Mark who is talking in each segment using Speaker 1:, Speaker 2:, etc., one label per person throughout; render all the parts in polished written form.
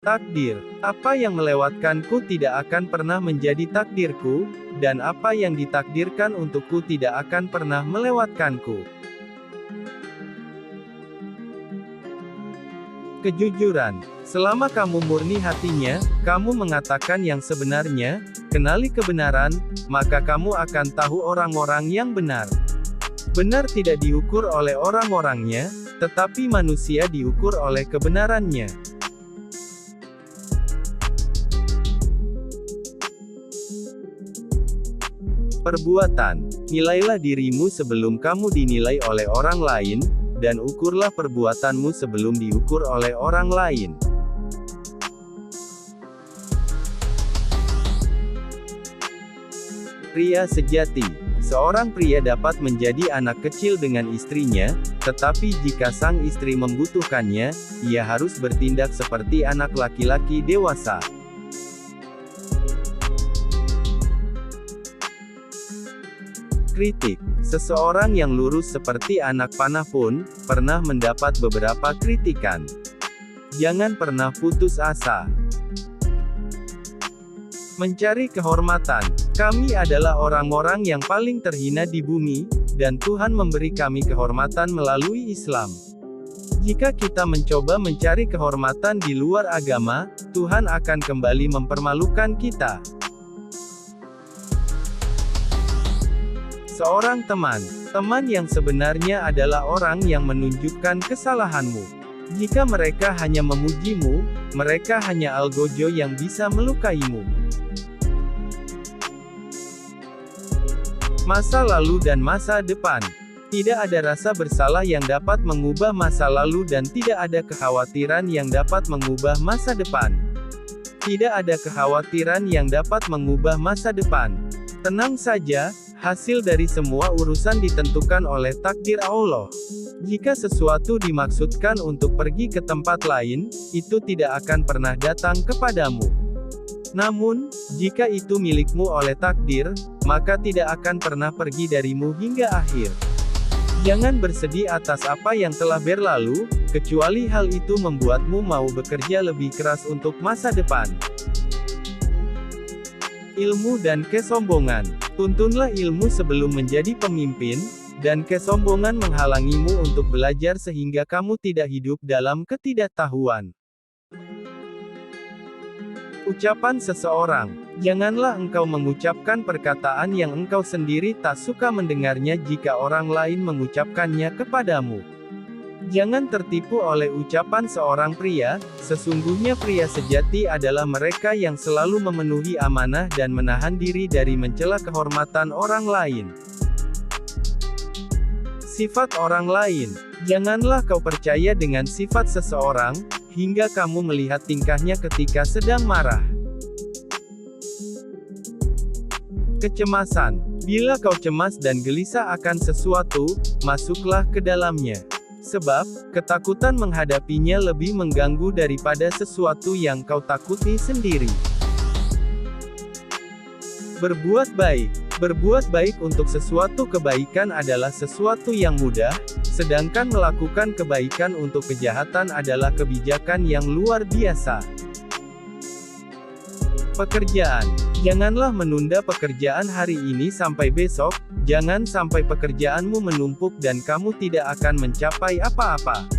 Speaker 1: Takdir, apa yang melewatkanku tidak akan pernah menjadi takdirku, dan apa yang ditakdirkan untukku tidak akan pernah melewatkanku. Kejujuran, selama kamu murni hatinya, kamu mengatakan yang sebenarnya, kenali kebenaran, maka kamu akan tahu orang-orang yang benar. Benar tidak diukur oleh orang-orangnya, tetapi manusia diukur oleh kebenarannya. Perbuatan, nilailah dirimu sebelum kamu dinilai oleh orang lain, dan ukurlah perbuatanmu sebelum diukur oleh orang lain. Pria sejati, seorang pria dapat menjadi anak kecil dengan istrinya, tetapi jika sang istri membutuhkannya, ia harus bertindak seperti anak laki-laki dewasa. Kritik, seseorang yang lurus seperti anak panah pun, pernah mendapat beberapa kritikan. Jangan pernah putus asa. Mencari kehormatan, kami adalah orang-orang yang paling terhina di bumi, dan Tuhan memberi kami kehormatan melalui Islam. Jika kita mencoba mencari kehormatan di luar agama, Tuhan akan kembali mempermalukan kita. Seorang teman yang sebenarnya adalah orang yang menunjukkan kesalahanmu. Jika mereka hanya memujimu, mereka hanya algojo yang bisa melukaimu. Masa lalu dan masa depan. Tidak ada rasa bersalah yang dapat mengubah masa lalu dan tidak ada kekhawatiran yang dapat mengubah masa depan. Tidak ada kekhawatiran yang dapat mengubah masa depan. Tenang saja, hasil dari semua urusan ditentukan oleh takdir Allah. Jika sesuatu dimaksudkan untuk pergi ke tempat lain, itu tidak akan pernah datang kepadamu. Namun, jika itu milikmu oleh takdir, maka tidak akan pernah pergi darimu hingga akhir. Jangan bersedih atas apa yang telah berlalu, kecuali hal itu membuatmu mau bekerja lebih keras untuk masa depan. Ilmu dan kesombongan. Tuntunlah ilmu sebelum menjadi pemimpin, dan kesombongan menghalangimu untuk belajar sehingga kamu tidak hidup dalam ketidaktahuan. Ucapan seseorang. Janganlah engkau mengucapkan perkataan yang engkau sendiri tak suka mendengarnya jika orang lain mengucapkannya kepadamu. Jangan tertipu oleh ucapan seorang pria, sesungguhnya pria sejati adalah mereka yang selalu memenuhi amanah dan menahan diri dari mencela kehormatan orang lain. Sifat orang lain. Janganlah kau percaya dengan sifat seseorang, hingga kamu melihat tingkahnya ketika sedang marah. Kecemasan. Bila kau cemas dan gelisah akan sesuatu, masuklah ke dalamnya. Sebab, ketakutan menghadapinya lebih mengganggu daripada sesuatu yang kau takuti sendiri. Berbuat baik. Berbuat baik untuk sesuatu kebaikan adalah sesuatu yang mudah, sedangkan melakukan kebaikan untuk kejahatan adalah kebijakan yang luar biasa. Pekerjaan. Janganlah menunda pekerjaan hari ini sampai besok, jangan sampai pekerjaanmu menumpuk dan kamu tidak akan mencapai apa-apa.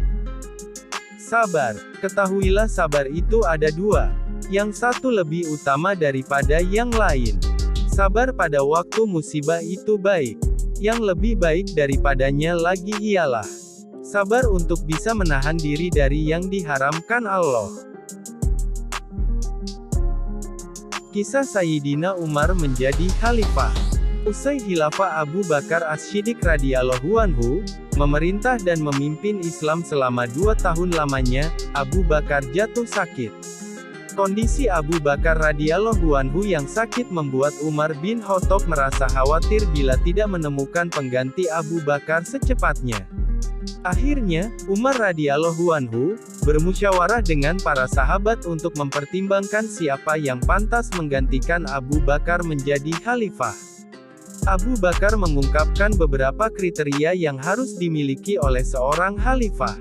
Speaker 1: Sabar. Ketahuilah sabar itu ada dua. Yang satu lebih utama daripada yang lain. Sabar pada waktu musibah itu baik. Yang lebih baik daripadanya lagi ialah sabar untuk bisa menahan diri dari yang diharamkan Allah. Kisah Sayyidina Umar menjadi khalifah. Usai khilafah Abu Bakar As-Siddiq radhiyallahu anhu, memerintah dan memimpin Islam selama 2 tahun lamanya, Abu Bakar jatuh sakit. Kondisi Abu Bakar radhiyallahu anhu yang sakit membuat Umar bin Khattab merasa khawatir bila tidak menemukan pengganti Abu Bakar secepatnya. Akhirnya, Umar radhiyallahu anhu bermusyawarah dengan para sahabat untuk mempertimbangkan siapa yang pantas menggantikan Abu Bakar menjadi khalifah. Abu Bakar mengungkapkan beberapa kriteria yang harus dimiliki oleh seorang khalifah.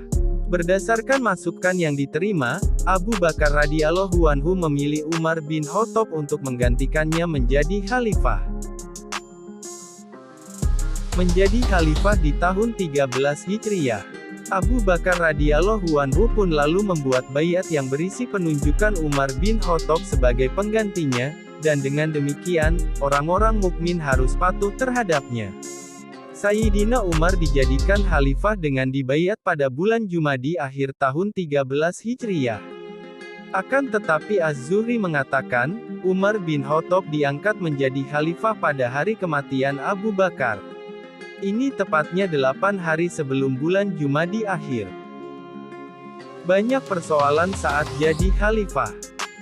Speaker 1: Berdasarkan masukan yang diterima, Abu Bakar radhiyallahu anhu memilih Umar bin Khattab untuk menggantikannya menjadi khalifah. Menjadi khalifah di tahun 13 Hijriah. Abu Bakar radhiyallahu anhu pun lalu membuat baiat yang berisi penunjukan Umar bin Khattab sebagai penggantinya, dan dengan demikian, orang-orang mukmin harus patuh terhadapnya. Sayyidina Umar dijadikan khalifah dengan dibaiat pada bulan Jumadi akhir tahun 13 Hijriah. Akan tetapi Az-Zuhri mengatakan, Umar bin Khattab diangkat menjadi khalifah pada hari kematian Abu Bakar. Ini tepatnya 8 hari sebelum bulan Jumadi akhir. Banyak persoalan saat jadi khalifah.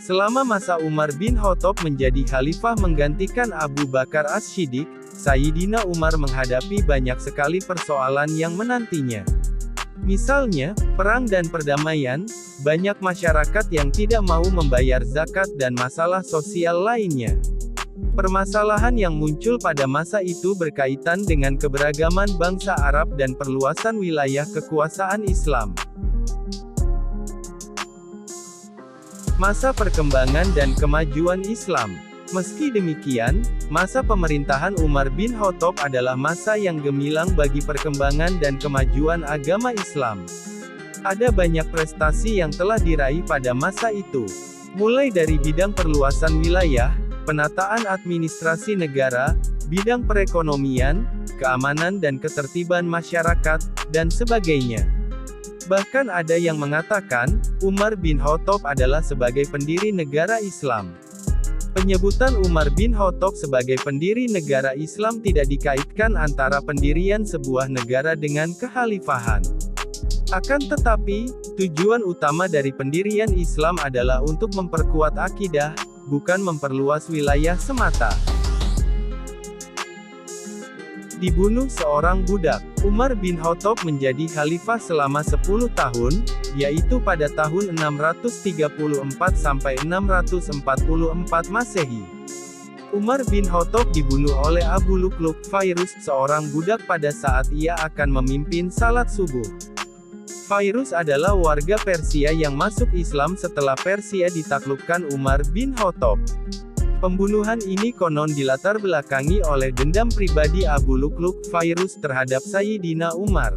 Speaker 1: Selama masa Umar bin Khattab menjadi khalifah menggantikan Abu Bakar As-Siddiq, Sayyidina Umar menghadapi banyak sekali persoalan yang menantinya. Misalnya, perang dan perdamaian, banyak masyarakat yang tidak mau membayar zakat dan masalah sosial lainnya. Permasalahan yang muncul pada masa itu berkaitan dengan keberagaman bangsa Arab dan perluasan wilayah kekuasaan Islam. Masa perkembangan dan kemajuan Islam. Meski demikian, masa pemerintahan Umar bin Khattab adalah masa yang gemilang bagi perkembangan dan kemajuan agama Islam. Ada banyak prestasi yang telah diraih pada masa itu. Mulai dari bidang perluasan wilayah, penataan administrasi negara, bidang perekonomian, keamanan dan ketertiban masyarakat, dan sebagainya. Bahkan ada yang mengatakan, Umar bin Khattab adalah sebagai pendiri negara Islam. Penyebutan Umar bin Khattab sebagai pendiri negara Islam tidak dikaitkan antara pendirian sebuah negara dengan kekhalifahan. Akan tetapi, tujuan utama dari pendirian Islam adalah untuk memperkuat akidah, bukan memperluas wilayah semata. Dibunuh seorang budak. Umar bin Khattab menjadi khalifah selama 10 tahun, yaitu pada tahun 634 sampai 644 Masehi. Umar bin Khattab dibunuh oleh Abu Lu'lu' Fairuz, seorang budak pada saat ia akan memimpin salat subuh. Fairuz adalah warga Persia yang masuk Islam setelah Persia ditaklukkan Umar bin Khattab. Pembunuhan ini konon dilatar belakangi oleh dendam pribadi Abu Lu'lu' Fairuz terhadap Sayyidina Umar.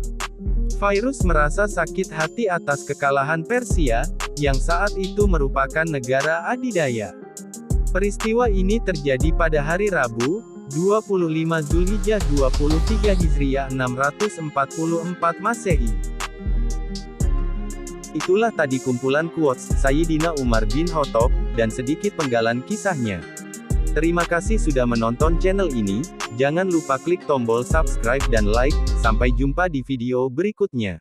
Speaker 1: Fairuz merasa sakit hati atas kekalahan Persia, yang saat itu merupakan negara adidaya. Peristiwa ini terjadi pada hari Rabu, 25 Zulhijjah 23 Hijriah 644 Masehi. Itulah tadi kumpulan quotes Sayyidina Umar bin Khattab, dan sedikit penggalan kisahnya. Terima kasih sudah menonton channel ini, jangan lupa klik tombol subscribe dan like, sampai jumpa di video berikutnya.